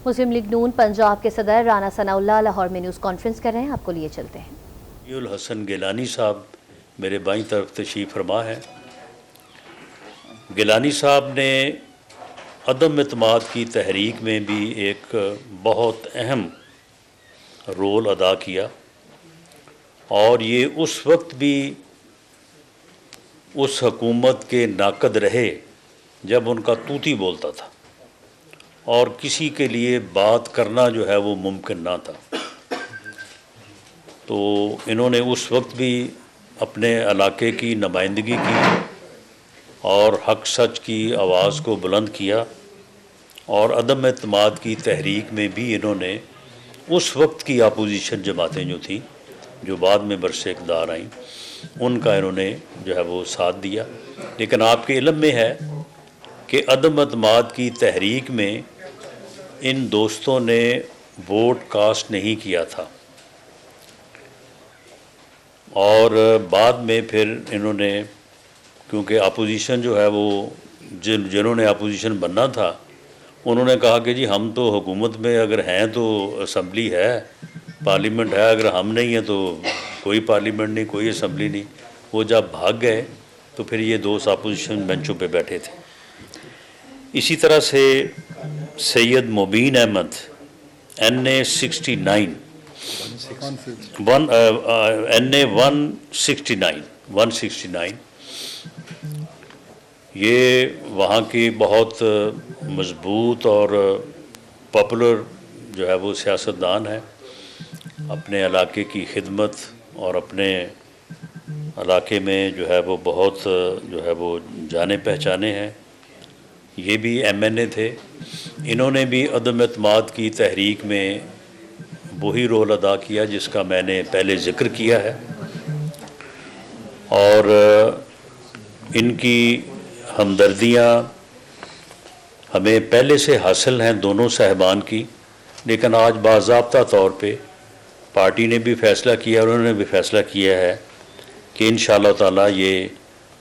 مسلم league نون پنجاب کے صدر رانا ثناء اللہ لاہور میں نیوز کانفرنس کر رہے ہیں، آپ کو لیے چلتے ہیں۔ الحسن گیلانی صاحب میرے بائیں طرف تشریف فرما ہے۔ گیلانی صاحب نے عدم اعتماد کی تحریک میں بھی ایک بہت اہم رول ادا کیا، اور یہ اس وقت بھی اس حکومت کے ناقد رہے جب ان کا طوطی بولتا تھا اور کسی کے لیے بات کرنا جو ہے وہ ممکن نہ تھا۔ تو انہوں نے اس وقت بھی اپنے علاقے کی نمائندگی کی اور حق سچ کی آواز کو بلند کیا، اور عدم اعتماد کی تحریک میں بھی انہوں نے اس وقت کی اپوزیشن جماعتیں جو تھیں، جو بعد میں برسِ اقتدار آئیں، ان کا انہوں نے جو ہے وہ ساتھ دیا۔ لیکن آپ کے علم میں ہے کہ عدم اعتماد کی تحریک میں ان دوستوں نے ووٹ کاسٹ نہیں کیا تھا، اور بعد میں پھر انہوں نے، کیونکہ اپوزیشن جو ہے وہ جنہوں نے اپوزیشن بننا تھا، انہوں نے کہا کہ جی ہم تو حکومت میں اگر ہیں تو اسمبلی ہے، پارلیمنٹ ہے، اگر ہم نہیں ہیں تو کوئی پارلیمنٹ نہیں، کوئی اسمبلی نہیں۔ وہ جب بھاگ گئے تو پھر یہ دوست اپوزیشن بینچوں پہ بیٹھے تھے۔ اسی طرح سے سید مبین احمد NA 69 NA 169 یہ وہاں کی بہت مضبوط اور پاپولر جو ہے وہ سیاستدان ہے، اپنے علاقے کی خدمت اور اپنے علاقے میں جو ہے وہ بہت جو ہے وہ جانے پہچانے ہیں۔ یہ بھی MNA تھے۔ انہوں نے بھی عدم اعتماد کی تحریک میں وہی رول ادا کیا جس کا میں نے پہلے ذکر کیا ہے، اور ان کی ہمدردیاں ہمیں پہلے سے حاصل ہیں دونوں صاحبان کی، لیکن آج باضابطہ طور پہ پارٹی نے بھی فیصلہ کیا اور انہوں نے بھی فیصلہ کیا ہے کہ انشاءاللہ تعالی یہ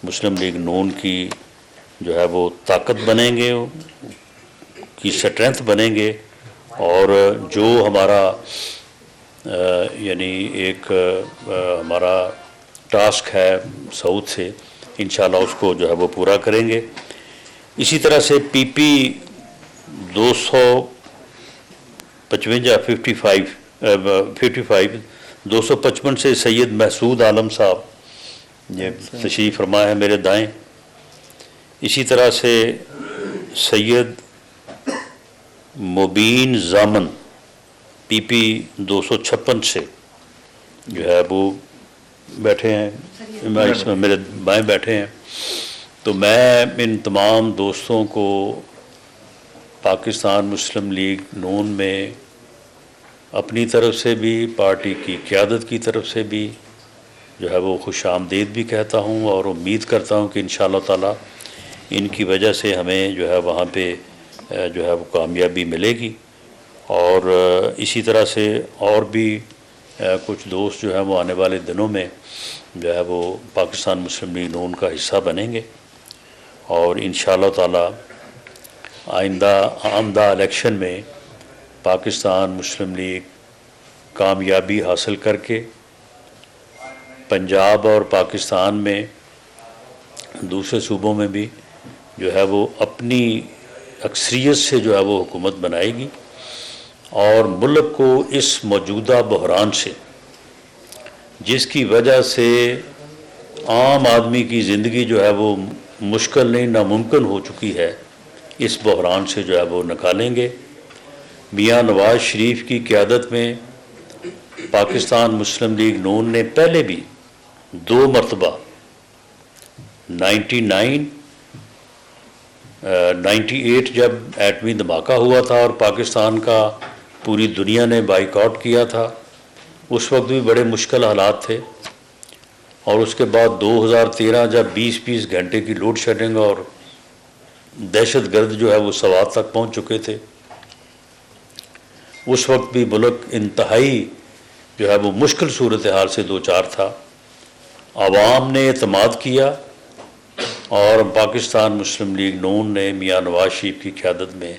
مسلم لیگ نون کی جو ہے وہ طاقت بنیں گے، کی سٹرینتھ بنیں گے، اور جو ہمارا یعنی ایک ہمارا ٹاسک ہے سعود سے، انشاءاللہ اس کو جو ہے وہ پورا کریں گے۔ اسی طرح سے PP 255 سے سید محسود عالم صاحب یہ تشریف فرما ہے میرے دائیں۔ اسی طرح سے سید مبین زامن PP 256 سے جو ہے وہ بیٹھے ہیں، اس میں میرے بائیں بیٹھے ہیں۔ تو میں ان تمام دوستوں کو پاکستان مسلم لیگ نون میں اپنی طرف سے بھی، پارٹی کی قیادت کی طرف سے بھی جو ہے وہ خوش آمدید بھی کہتا ہوں، اور امید کرتا ہوں کہ انشاءاللہ تعالی ان کی وجہ سے ہمیں جو ہے وہاں پہ جو ہے وہ کامیابی ملے گی۔ اور اسی طرح سے اور بھی کچھ دوست جو ہیں وہ آنے والے دنوں میں جو ہے وہ پاکستان مسلم لیگ نون کا حصہ بنیں گے، اور انشاءاللہ تعالی آمدہ الیکشن میں پاکستان مسلم لیگ کامیابی حاصل کر کے پنجاب اور پاکستان میں دوسرے صوبوں میں بھی جو ہے وہ اپنی اکثریت سے جو ہے وہ حکومت بنائے گی، اور ملک کو اس موجودہ بحران سے، جس کی وجہ سے عام آدمی کی زندگی جو ہے وہ مشکل نہیں ناممکن ہو چکی ہے، اس بحران سے جو ہے وہ نکالیں گے۔ میاں نواز شریف کی قیادت میں پاکستان مسلم لیگ نون نے پہلے بھی 2 مرتبہ 98 جب ایٹمی دھماکہ ہوا تھا اور پاکستان کا پوری دنیا نے بائیک آؤٹ کیا تھا، اس وقت بھی بڑے مشکل حالات تھے، اور اس کے بعد 2013 جب 20 گھنٹے کی لوڈ شیڈنگ اور دہشت گرد جو ہے وہ سوات تک پہنچ چکے تھے، اس وقت بھی ملک انتہائی جو ہے وہ مشکل صورتحال سے دوچار تھا۔ عوام نے اعتماد کیا، اور پاکستان مسلم لیگ نون نے میاں نواز شریف کی قیادت میں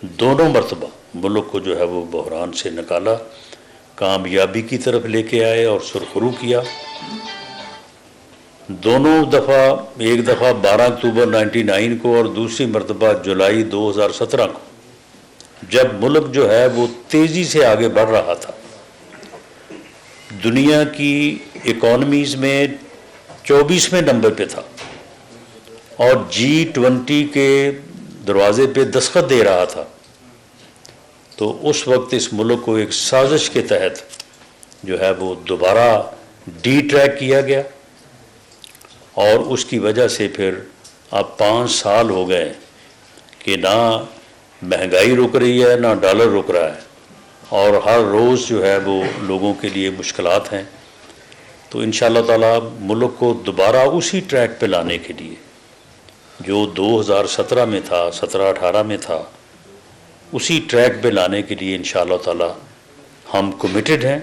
دونوں مرتبہ ملک کو جو ہے وہ بحران سے نکالا، کامیابی کی طرف لے کے آئے اور سرخرو کیا۔ دونوں دفعہ، ایک دفعہ 12 اکتوبر 99 کو اور دوسری مرتبہ جولائی 2017 کو، جب ملک جو ہے وہ تیزی سے آگے بڑھ رہا تھا، دنیا کی اکانومیز میں 24ویں نمبر پہ تھا اور G20 کے دروازے پہ دستخط دے رہا تھا، تو اس وقت اس ملک کو ایک سازش کے تحت جو ہے وہ دوبارہ ڈی ٹریک کیا گیا، اور اس کی وجہ سے پھر اب 5 سال ہو گئے کہ نہ مہنگائی رک رہی ہے، نہ ڈالر رک رہا ہے، اور ہر روز جو ہے وہ لوگوں کے لیے مشکلات ہیں۔ تو انشاءاللہ تعالی ملک کو دوبارہ اسی ٹریک پہ لانے کے لیے جو 2017 میں تھا، 17-18 میں تھا، اسی ٹریک پہ لانے کے لیے انشاءاللہ تعالی ہم کمیٹڈ ہیں،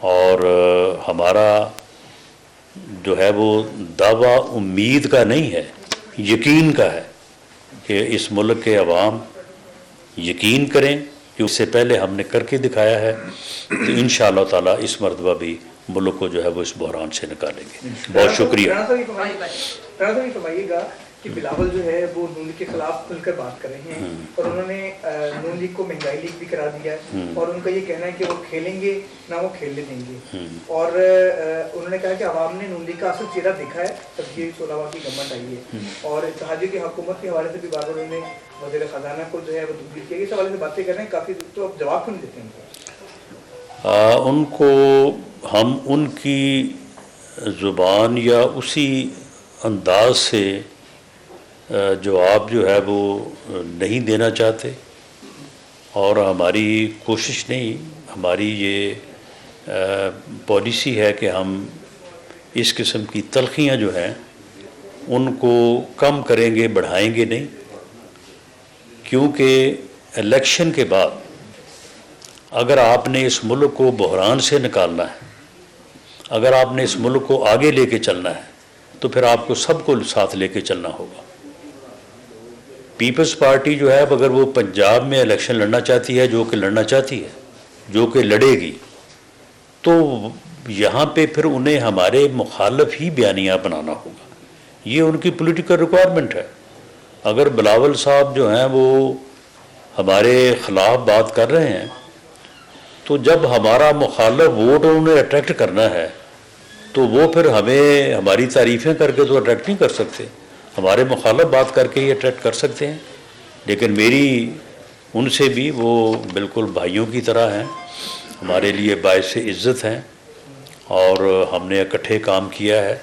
اور ہمارا جو ہے وہ دعویٰ امید کا نہیں ہے، یقین کا ہے کہ اس ملک کے عوام یقین کریں کہ اس سے پہلے ہم نے کر کے دکھایا ہے، تو انشاءاللہ تعالی اس مرتبہ بھی ملک کو جو ہے وہ اس بحران سے نکالیں گے۔ بہت شکریہ۔ رانا صاحب یہ فرمائیے گا کہ بلاول جو ہے وہ نون لیگ کے خلاف کھل کر بات کر رہے ہیں، اور انہوں نے نون لیگ کو مہنگائی لیگ بھی قرار دیا ہے، اور ان کا یہ کہنا ہے کہ وہ کھیلیں گے نہ وہ کھیلنے دیں گے، اور انہوں نے کہا کہ عوام نے نون لیگ کا اصل چہرہ دیکھا ہے جب یہ 16واں کی گورنمنٹ آئی ہے، اور اتحادیہ کی حکومت کے حوالے سے بھی بار بار انہوں نے وزیر خزانہ کو جو ہے وہ تنقید کیا، اس حوالے سے باتیں کر رہے ہیں کافی، تو اب جواب کیوں نہیں دیتے ہیں ان کو ہم ان کی زبان یا اسی انداز سے جواب جو ہے وہ نہیں دینا چاہتے، اور ہماری کوشش نہیں، ہماری یہ پالیسی ہے کہ ہم اس قسم کی تلخیاں جو ہیں ان کو کم کریں گے، بڑھائیں گے نہیں، کیونکہ الیکشن کے بعد اگر آپ نے اس ملک کو بحران سے نکالنا ہے، اگر آپ نے اس ملک کو آگے لے کے چلنا ہے، تو پھر آپ کو سب کو ساتھ لے کے چلنا ہوگا۔ پیپلز پارٹی جو ہے اگر وہ پنجاب میں الیکشن لڑنا چاہتی ہے، جو کہ لڑنا چاہتی ہے، جو کہ لڑے گی، تو یہاں پہ پھر انہیں ہمارے مخالف ہی بیانیہ بنانا ہوگا، یہ ان کی پولیٹیکل ریکوائرمنٹ ہے۔ اگر بلاول صاحب جو ہیں وہ ہمارے خلاف بات کر رہے ہیں، تو جب ہمارا مخالف ووٹ انہوں نے اٹریکٹ کرنا ہے، تو وہ پھر ہمیں ہماری تعریفیں کر کے تو اٹریکٹ نہیں کر سکتے، ہمارے مخالف بات کر کے ہی اٹریکٹ کر سکتے ہیں۔ لیکن میری ان سے بھی وہ بالکل بھائیوں کی طرح ہیں، ہمارے لیے باعث عزت ہیں، اور ہم نے اکٹھے کام کیا ہے۔